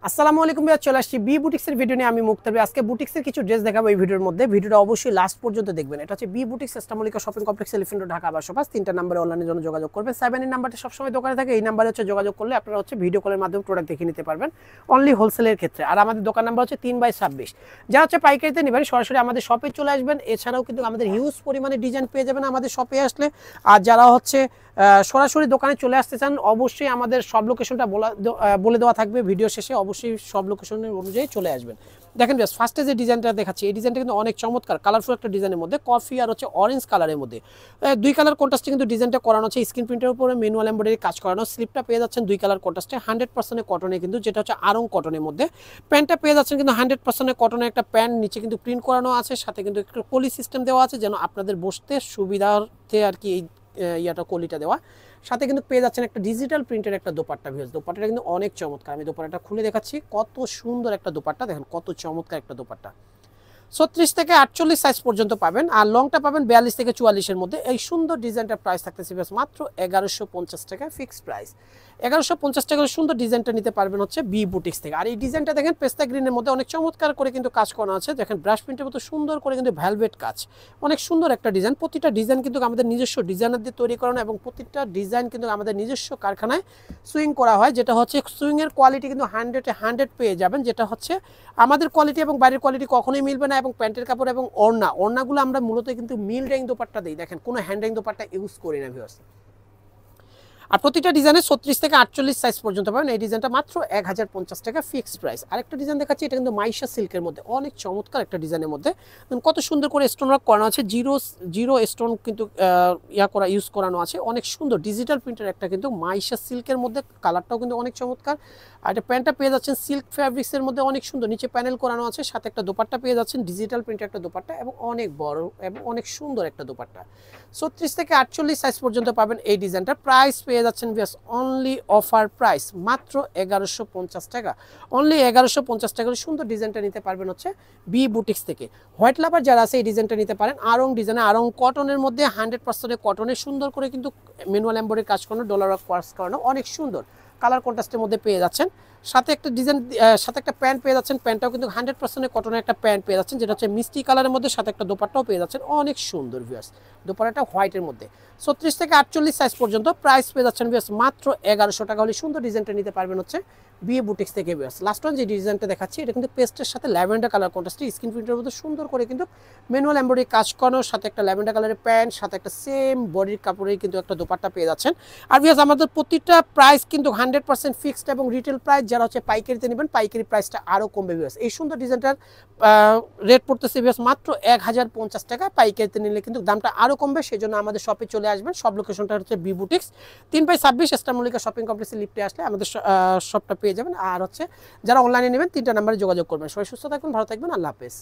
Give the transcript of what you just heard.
আসসালামু আলাইকুম ভাইয়া, চলে আসছি বি বুটিক্সের ভিডিও নিয়ে। আমি মুক্তার ভাই। আজকে বুটিক্সের কিছু ড্রেস দেখাবো এই ভিডিওর মধ্যে। ভিডিওটা অবশ্যই লাস্ট পর্যন্ত দেখবেন। এটা হচ্ছে বি বুটিক্স, ইস্টামলিকা shopping complex, elephant road, Dhaka 1205। 3টা নম্বরে অনলাইনের জন্য যোগাযোগ করবেন। 7 এর নাম্বারটা সবসময় দোকানে থাকে। এই নাম্বারে হচ্ছে যোগাযোগ করলে আপনারা হচ্ছে ভিডিও কলের মাধ্যমে প্রোডাক্ট দেখে নিতে পারবেন, অনলি হোলসেলের ক্ষেত্রে। আর আমাদের দোকান নাম্বার হচ্ছে 3/26। যা হচ্ছে পাইকারিতে নেবেন সরাসরি আমাদের শপে চলে আসবেন। এছাড়াও কিন্তু আমাদের হিউজ পরিমাণে ডিজাইন পেয়ে যাবেন আমাদের শপে আসলে। আর যারা হচ্ছে সরাসরি দোকানে চলে আসতে চান, অবশ্যই আমাদের সব লোকেশনটা বলে দেওয়া থাকবে ভিডিও শেষে। অবশ্যই সব লোকেশনের অনুযায়ী চলে আসবেন। দেখেন বেশ, ফার্স্টে যে ডিজাইনটা দেখাচ্ছি, এই ডিজাইনটা কিন্তু অনেক চমৎকার, কালারফুল একটা ডিজাইনের মধ্যে, কফি আর হচ্ছে অরেঞ্জ কালারের মধ্যে দুই কালার কন্ট্রাস্টে কিন্তু ডিজাইনটা করানো হচ্ছে। স্ক্রিন প্রিন্টের উপরে ম্যানুয়াল এমব্রয়ডারি কাজ করানো। স্লিপটা পেয়ে যাচ্ছেন দুই কালার কন্ট্রাস্টে 100% কটনে, কিন্তু যেটা হচ্ছে আরং কটনের মধ্যে। প্যান্টটা পেয়ে যাচ্ছেন কিন্তু 100% কটনের একটা প্যান্ট, নিচে কিন্তু প্রিন্ট করানো আছে, সাথে কিন্তু একটু কলি সিস্টেম দেওয়া আছে যেন আপনাদের বসতে সুবিধার্থে আর কি। এই ইয়াটা কলিটা দেওয়া, সাথে কিন্তু পেয়ে যাচ্ছেন একটা ডিজিটাল প্রিন্টের একটা দোপাট্টা। ভিউজ, দোপাট্টাটা কিন্তু অনেক চমৎকার। আমি দোপাট্টাটা খুলে দেখাচ্ছি, কত সুন্দর একটা দোপাট্টা। দেখেন কত চমৎকার একটা দোপাট্টা। 36 থেকে 48 সাইজ পর্যন্ত পাবেন, আর লংটা পাবেন 42 থেকে 44-এর মধ্যে। এই সুন্দর ডিজাইনটার প্রাইস থাকতেছে মাত্র 1150 টাকা, ফিক্সড প্রাইস। 1150 টাকার সুন্দর ডিজাইনটা নিতে পারবেন হচ্ছে বি বুটিক্স থেকে। আর এই ডিজাইনটা দেখেন পেস্তা গ্রিনের মধ্যে অনেক চমৎকার করে কিন্তু কাজ করা আছে। দেখেন ব্রাশ প্রিন্টের মতো সুন্দর করে কিন্তু ভেলভেট কাজ, অনেক সুন্দর একটা ডিজাইন। প্রতিটা ডিজাইন কিন্তু আমাদের নিজস্ব ডিজাইনার দিয়ে তৈরি করানো, এবং প্রতিটা ডিজাইন কিন্তু আমাদের নিজস্ব কারখানায় সুইং করা হয়, যেটা হচ্ছে সুইংয়ের কোয়ালিটি কিন্তু 100-এ 100 পেয়ে যাবেন। যেটা হচ্ছে আমাদের কোয়ালিটি এবং বাইরের কোয়ালিটি কখনোই মিলবে না। এবং প্যান্টের কাপড় এবং ওড়নাগুলো আমরা মূলত কিন্তু মিল রেং দোপাট্টা দিই। দেখেন কোনো হ্যান্ড রেং দোপাট্টা ইউজ করি না ভিউয়ার্স। আর প্রতিটা ডিজাইনে 36 থেকে 48 সাইজ পর্যন্ত পাবেন। এই ডিজাইনটা মাত্র 1050 টাকা, ফিক্সড প্রাইস। আরেকটা ডিজাইন দেখাচ্ছি, এটা কিন্তু মাইশা সিল্কের মধ্যে অনেক চমৎকার একটা ডিজাইনের মধ্যে। কত সুন্দর করে স্টোন ওয়ার্ক করানো আছে, জিরো স্টোন কিন্তু ইউজ করানো আছে। অনেক সুন্দর ডিজিটাল প্রিন্টের একটা কিন্তু মাইশা সিল্কের মধ্যে, কালারটাও কিন্তু অনেক চমৎকার। আর এটা প্যান্টটা পেয়ে যাচ্ছেন সিল্ক ফ্যাব্রিক্সের মধ্যে, অনেক সুন্দর, নিচে প্যানেল করানো আছে, সাথে একটা দোপাট্টা পেয়ে যাচ্ছেন ডিজিটাল প্রিন্টের একটা দোপাট্টা, এবং অনেক বড় এবং অনেক সুন্দর একটা দোপাট্টা। 36 থেকে 48 সাইজ পর্যন্ত পাবেন এই ডিজাইনটা। প্রাইস পেয়ে যাচ্ছেন অনলি অফার প্রাইস মাত্র 1150 টাকা। অনলি 1150 টাকার সুন্দর ডিজাইনটা নিতে পারবেন হচ্ছে বি বুটিক্স থেকে। হোয়াইট লাভার যারা আছে এই ডিজাইনটা নিতে পারেন। আরং ডিজাইনে, আরং কটনের মধ্যে 100% কটনে সুন্দর করে কিন্তু ম্যানুয়াল এমব্রয়ডারি কাজ করানো, ডলার ওয়ার্ক করানো, অনেক সুন্দর কালার কন্ট্রাস্টের মধ্যে পেয়ে যাচ্ছেন। সাথে একটা ডিজাইন, সাথে একটা প্যান্ট পেয়ে যাচ্ছেন। প্যান্টটাও কিন্তু 100% কটনের একটা প্যান্ট পেয়ে যাচ্ছেন, যেটা হচ্ছে মিষ্টি কালারের মধ্যে, সাথে একটা দোপাট্টাও পেয়ে যাচ্ছেন অনেক সুন্দর ভিউয়ার্স। দোপাট্টাটা হোয়াইটের মধ্যে। 36 থেকে 48 সাইজ পর্যন্ত প্রাইস পেয়ে যাচ্ছেন ভিউয়ার্স মাত্র 1100 টাকা হলে সুন্দর ডিজাইনটা নিতে পারবেন হচ্ছে বিয়ে বুটিক্স থেকে ভিউয়ার্স। লাস্ট ওয়ান যে ডিজাইনটা দেখাচ্ছি, এটা কিন্তু পেস্টের সাথে ল্যাভেন্ডার কালার কন্ট্রাস্টে, স্ক্রিন প্রিন্টের মধ্যে সুন্দর করে কিন্তু ম্যানুয়াল এমব্রয়ডারি কাজ করানোর, সাথে একটা ল্যাভেন্ডার কালারের প্যান্ট, সাথে একটা সেম বডির কাপড়ের কিন্তু একটা দোপাট্টা পেয়ে যাচ্ছেন। আর ভিউয়ার্স আমাদের প্রতিটা প্রাইস কিন্তু 100% ফিক্সড, এবং রিটেল প্রাইস যারা হচ্ছে পাইকারিতে নেবেন, পাইকারি প্রাইসটা আরও কমবে ভিউয়ার্স। এই সুন্দর ডিজাইনটার রেট পড়তেছে ভিউয়ার্স মাত্র 1050 টাকা। পাইকারিতে নিলে কিন্তু দামটা আরও কমবে, সেই জন্য আমাদের শপে চলে আসবেন। সব লোকেশনটা হচ্ছে বি বুটিক্স, 3/26 ইস্টামলিকা শপিং কমপ্লেক্সের লিফটে আসলে আমাদের শপটা পেয়ে যাবেন। আর হচ্ছে যারা অনলাইনে নেবেন 3টা নাম্বারে যোগাযোগ করবেন। সবাই সুস্থ থাকবেন, ভালো থাকবেন, আল্লাহ হাফেজ।